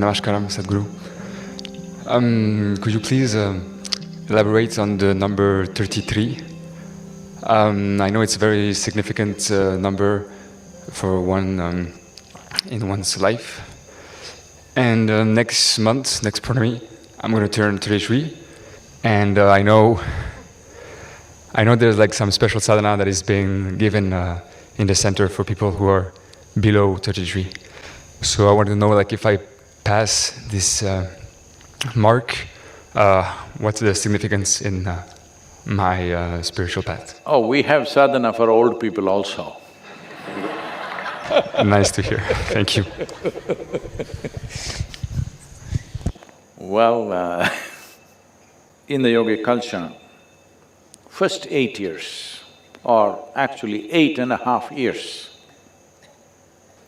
Namaskaram, Sadhguru. Could you please elaborate on the number 33? I know it's a very significant number for one in one's life. And next month, next Purnami, I'm going to turn 33. And I know there's like some special sadhana that is being given in the center for people who are below 33. So I want to know, like, if I pass this mark, what's the significance in my spiritual path? Oh, we have sadhana for old people also. Nice to hear. Thank you. Well, in the yogic culture, first 8 years, or actually 8.5 years,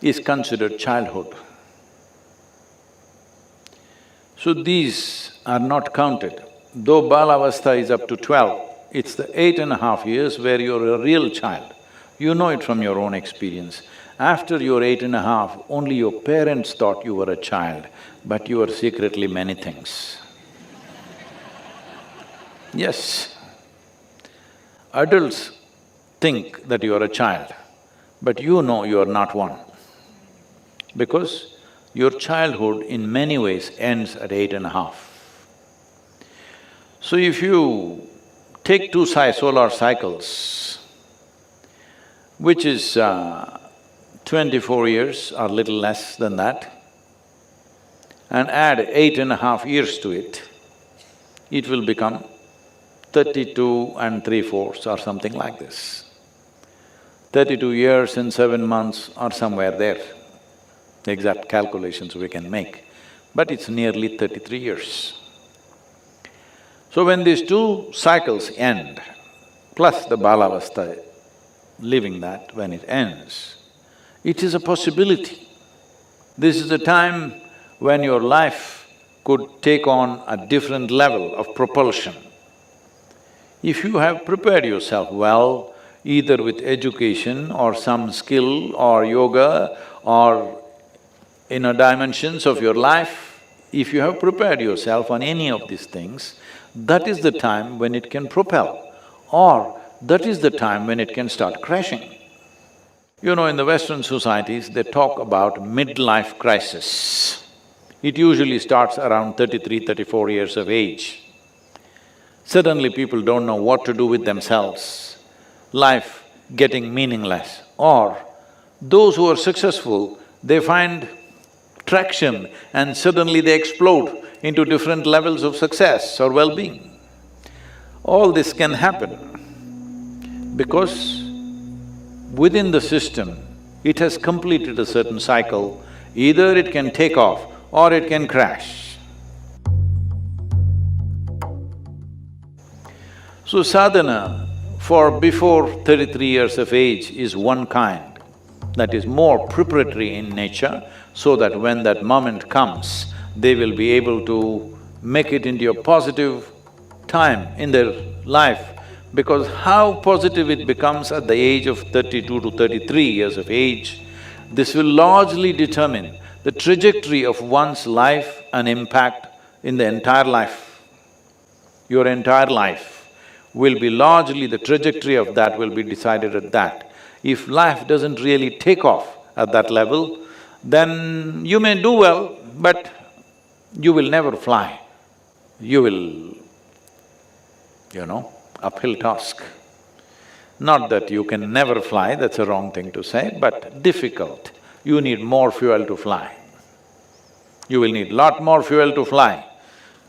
is considered childhood. So these are not counted. Though Balavastha is up to 12, it's the 8.5 years where you're a real child. You know it from your own experience. After you're 8.5, only your parents thought you were a child, but you were secretly many things. Yes. Adults think that you are a child, but you know you are not one. Because your childhood in many ways ends at 8.5. So if you take two solar cycles, which is 24 years or little less than that, and add 8.5 years to it, it will become 32 and 3/4 or something like this. 32 years and 7 months or somewhere there. The exact calculations we can make, but it's nearly 33 years. So when these two cycles end, plus the Balavastha, living that when it ends, it is a possibility. This is a time when your life could take on a different level of propulsion. If you have prepared yourself well, either with education or some skill or yoga or inner dimensions of your life, if you have prepared yourself on any of these things, that is the time when it can propel, or that is the time when it can start crashing. You know, in the Western societies, they talk about midlife crisis. It usually starts around 33, 34 years of age. Suddenly people don't know what to do with themselves, life getting meaningless. Or those who are successful, they find traction and suddenly they explode into different levels of success or well-being. All this can happen because within the system, it has completed a certain cycle. Either it can take off or it can crash. So sadhana for before 33 years of age is one kind, that is more preparatory in nature, so that when that moment comes, they will be able to make it into a positive time in their life. Because how positive it becomes at the age of 32 to 33 years of age, this will largely determine the trajectory of one's life and impact in the entire life. Your entire life will be largely… the trajectory of that will be decided at that. If life doesn't really take off at that level, then you may do well, but you will never fly. You will, uphill task. Not that you can never fly, that's a wrong thing to say, but difficult. You need more fuel to fly. You will need lot more fuel to fly.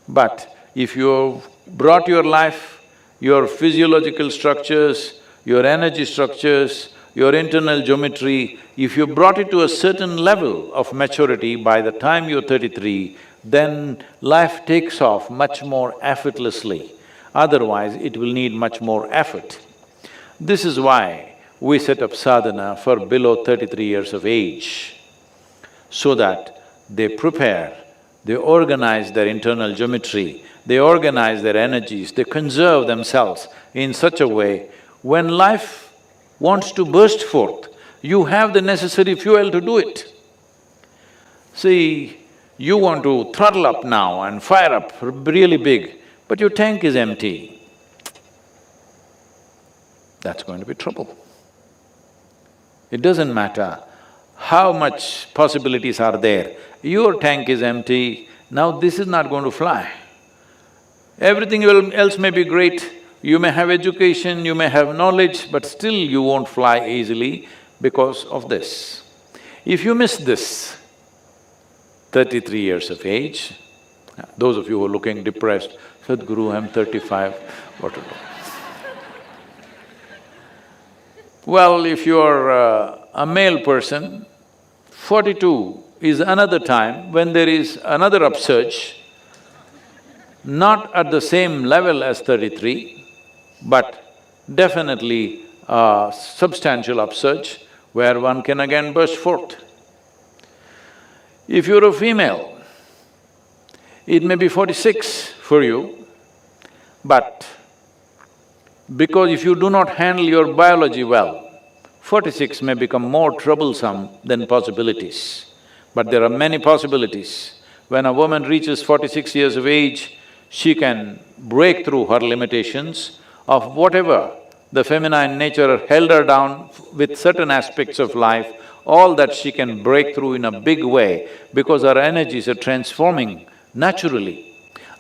But if you've brought your life, your physiological structures, your energy structures, your internal geometry, if you brought it to a certain level of maturity by the time you're 33, then life takes off much more effortlessly. Otherwise, it will need much more effort. This is why we set up sadhana for below 33 years of age, so that they prepare, they organize their internal geometry, they organize their energies, they conserve themselves in such a way, when life wants to burst forth, you have the necessary fuel to do it. See, You want to throttle up now and fire up really big, but your tank is empty. That's going to be trouble. It doesn't matter how much possibilities are there, your tank is empty, now this is not going to fly. Everything else may be great, you may have education, you may have knowledge, but still you won't fly easily because of this. If you miss this, 33 years of age, those of you who are looking depressed, Sadhguru, I'm 35, what to do? Well, if you're a male person, 42 is another time when there is another upsurge, not at the same level as 33, but definitely a substantial upsurge where one can again burst forth. If you're a female, it may be 46 for you, but because if you do not handle your biology well, 46 may become more troublesome than possibilities. But there are many possibilities. When a woman reaches 46 years of age, she can break through her limitations of whatever the feminine nature held her down with certain aspects of life, all that she can break through in a big way because her energies are transforming naturally.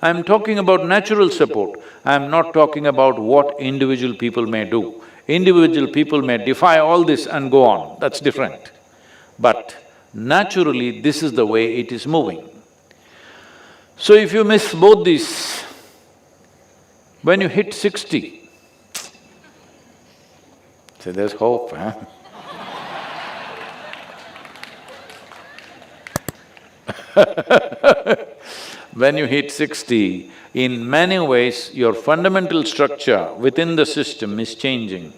I'm talking about natural support, I'm not talking about what individual people may do. Individual people may defy all this and go on, that's different. But naturally, this is the way it is moving. So if you miss both these, when you hit 60, say there's hope, huh? When you hit 60, in many ways, your fundamental structure within the system is changing.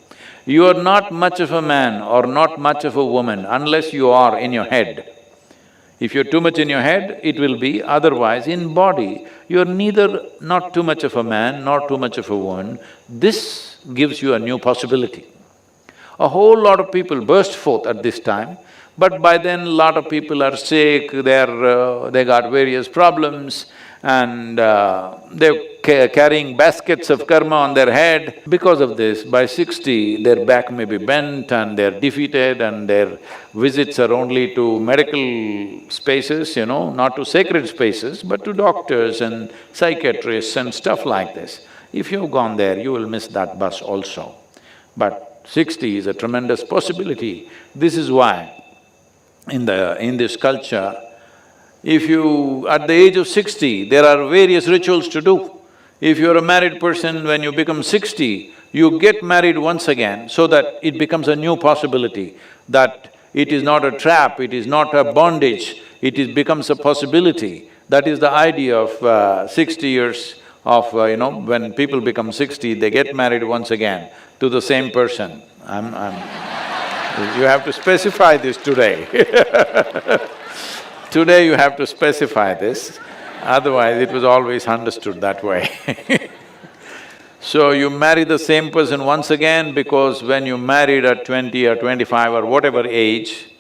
You are not much of a man or not much of a woman unless you are in your head. If you're too much in your head, it will be, otherwise in body, you're neither not too much of a man nor too much of a woman. This gives you a new possibility. A whole lot of people burst forth at this time, but by then a lot of people are sick, they got various problems and they're carrying baskets of karma on their head. Because of this, by 60, their back may be bent and they're defeated and their visits are only to medical spaces, not to sacred spaces, but to doctors and psychiatrists and stuff like this. If you've gone there, you will miss that bus also. But 60 is a tremendous possibility. This is why in this culture, if you… at the age of 60, there are various rituals to do. If you're a married person, when you become 60, you get married once again so that it becomes a new possibility, that it is not a trap, it is not a bondage, becomes a possibility. That is the idea of 60 years of, when people become 60, they get married once again to the same person. You have to specify this today. Today you have to specify this, otherwise it was always understood that way. So you marry the same person once again because when you married at 20 or 25 or whatever age,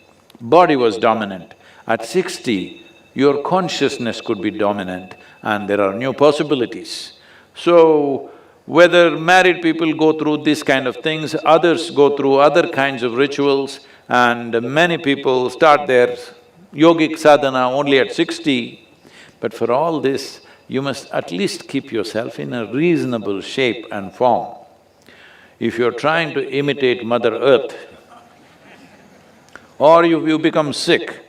body was dominant. At 60, your consciousness could be dominant and there are new possibilities. So, whether married people go through these kind of things, others go through other kinds of rituals, and many people start their yogic sadhana only at 60. But for all this, you must at least keep yourself in a reasonable shape and form. If you're trying to imitate Mother Earth, or you become sick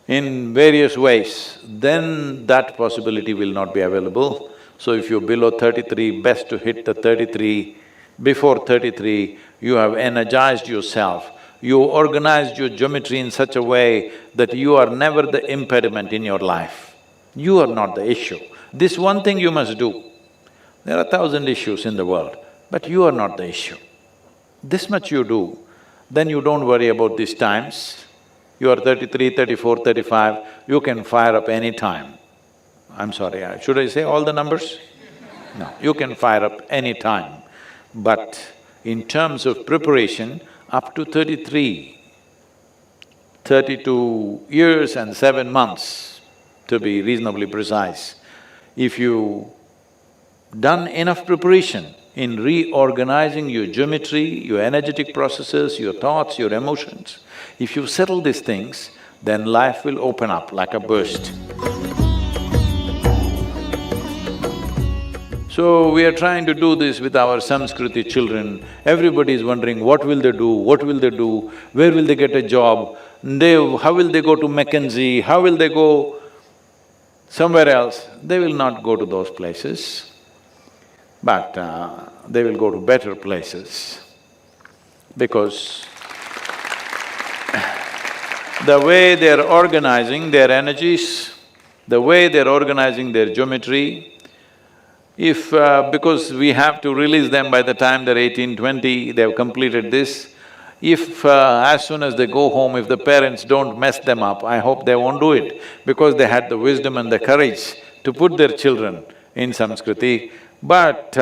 in various ways, then that possibility will not be available. So if you're below 33, best to hit the 33. Before 33, you have energized yourself, you organized your geometry in such a way that you are never the impediment in your life. You are not the issue. This one thing you must do. There are 1,000 issues in the world, but you are not the issue. This much you do, then you don't worry about these times. You are 33, 34, 35, you can fire up any time. I'm sorry, should I say all the numbers? No, you can fire up any time. But in terms of preparation, up to 33, 32 years and 7 months, to be reasonably precise. If you done enough preparation in reorganizing your geometry, your energetic processes, your thoughts, your emotions, if you settle these things, then life will open up like a burst. So, we are trying to do this with our Sanskriti children. Everybody is wondering, what will they do, what will they do, where will they get a job, how will they go to McKinsey, how will they go somewhere else? They will not go to those places, but they will go to better places, because the way they're organizing their energies, the way they're organizing their geometry, if… because we have to release them by the time they're 18, 20, they've completed this, if as soon as they go home, if the parents don't mess them up, I hope they won't do it, because they had the wisdom and the courage to put their children in Sanskriti, but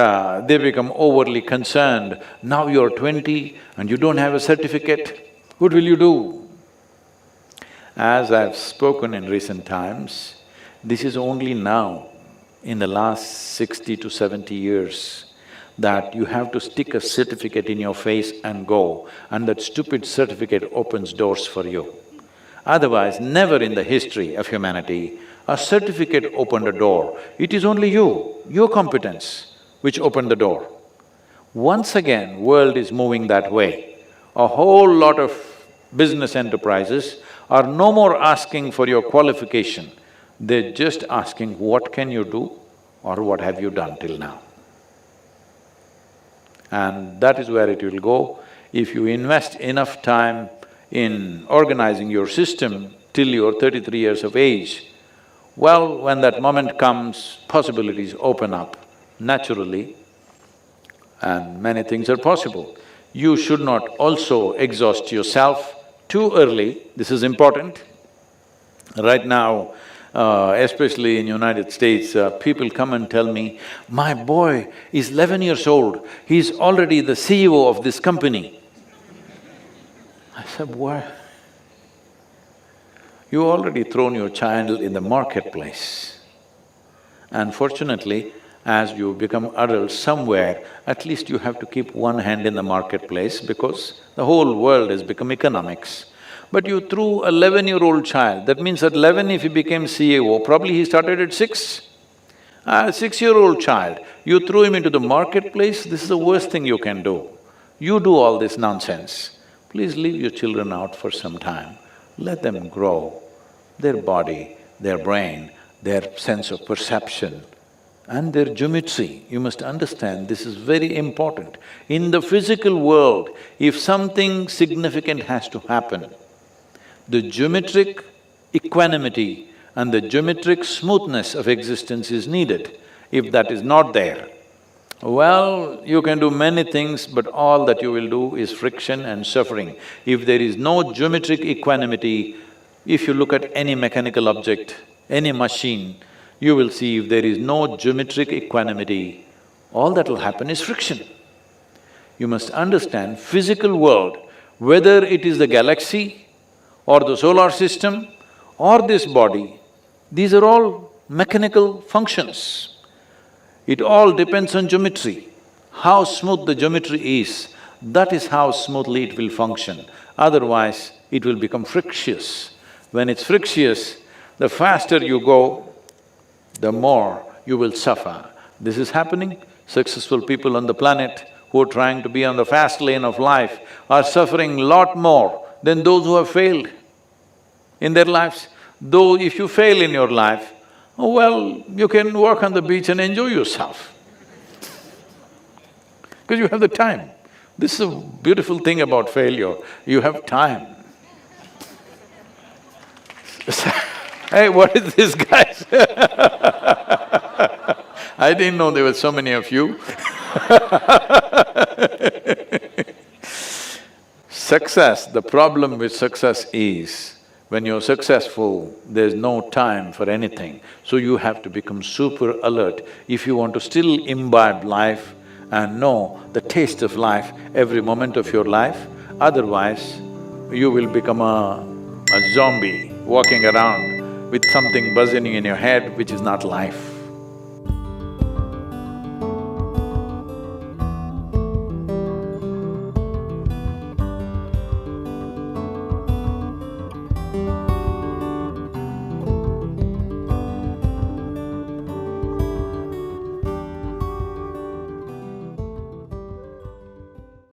they become overly concerned. Now you're 20 and you don't have a certificate, what will you do? As I've spoken in recent times, this is only now, in the last 60 to 70 years, that you have to stick a certificate in your face and go, and that stupid certificate opens doors for you. Otherwise, never in the history of humanity, a certificate opened a door. It is only you, your competence, which opened the door. Once again, world is moving that way. A whole lot of business enterprises are no more asking for your qualification, they're just asking what can you do or what have you done till now. And that is where it will go. If you invest enough time in organizing your system till you're 33 years of age, well, when that moment comes, possibilities open up naturally and many things are possible. You should not also exhaust yourself too early, this is important. Right now, especially in United States, people come and tell me, my boy is 11 years old, he's already the CEO of this company. I said, what? You already thrown your child in the marketplace. Unfortunately, as you become adults somewhere, at least you have to keep one hand in the marketplace because the whole world has become economics. But you threw a 11-year-old child, that means at 11 if he became CEO, probably he started at 6. A 6-year-old child, you threw him into the marketplace, this is the worst thing you can do. You do all this nonsense. Please leave your children out for some time, let them grow, their body, their brain, their sense of perception and their geometry. You must understand, this is very important. In the physical world, if something significant has to happen, the geometric equanimity and the geometric smoothness of existence is needed. If that is not there, well, you can do many things, but all that you will do is friction and suffering. If there is no geometric equanimity, if you look at any mechanical object, any machine, you will see if there is no geometric equanimity, all that will happen is friction. You must understand, physical world, whether it is the galaxy or the solar system or this body, these are all mechanical functions. It all depends on geometry. How smooth the geometry is, that is how smoothly it will function. Otherwise, it will become frictious. When it's frictious, the faster you go, the more you will suffer. This is happening. Successful people on the planet who are trying to be on the fast lane of life are suffering a lot more than those who have failed in their lives. Though if you fail in your life, oh well, you can walk on the beach and enjoy yourself because you have the time. This is a beautiful thing about failure, you have time. Hey, what is this, guys? I didn't know there were so many of you. Success, the problem with success is, when you're successful, there's no time for anything. So you have to become super alert if you want to still imbibe life and know the taste of life every moment of your life. Otherwise, you will become a zombie walking around with something buzzing in your head which is not life.